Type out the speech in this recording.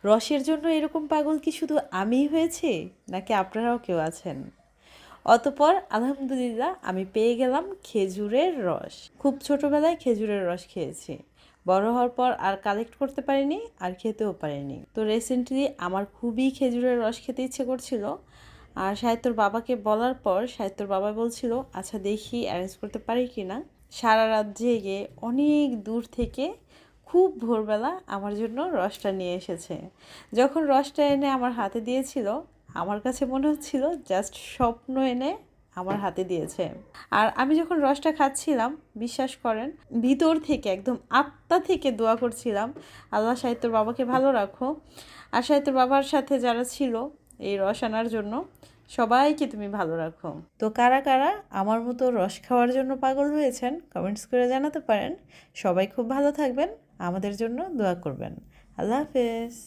রসের জন্য এরকম পাগল কি শুধু আমিই হয়েছি, নাকি আপনারাও কেউ আছেন? অতঃপর আলহামদুলিল্লাহ আমি পেয়ে গেলাম খেজুরের রস। খুব ছোটোবেলায় খেজুরের রস খেয়েছি, বড় হওয়ার পর আর কালেক্ট করতে পারিনি, আর খেতেও পারিনি। তো রিসেন্টলি আমার খুবই খেজুরের রস খেতে ইচ্ছে করছিল, আর সাহিত্যর বাবাকে বলার পর সাহিত্যর বাবা বলছিল আচ্ছা দেখি অ্যারেঞ্জ করতে পারি কি না। সারা রাত জেগে অনেক দূর থেকে খুব ভোরবেলা আমার জন্য রসটা নিয়ে এসেছে। যখন রসটা এনে আমার হাতে দিয়েছিল, আমার কাছে মনে হচ্ছিল জাস্ট স্বপ্ন এনে আমার হাতে দিয়েছে। আর আমি যখন রসটা খাচ্ছিলাম, বিশ্বাস করেন, ভিতর থেকে একদম আত্মা থেকে দোয়া করছিলাম, আল্লাহ সাহিত্যর বাবাকে ভালো রাখো, আর সাহিত্যর বাবার সাথে যারা ছিল এই রস আনার জন্য, সবাইকে তুমি ভালো রাখো। তো কারা কারা আমার মতো রস খাওয়ার জন্য পাগল হয়েছেন কমেন্টস করে জানাতে পারেন। সবাই খুব ভালো থাকবেন, আমাদের জন্য দোয়া করবেন। আল্লাহ হাফেজ।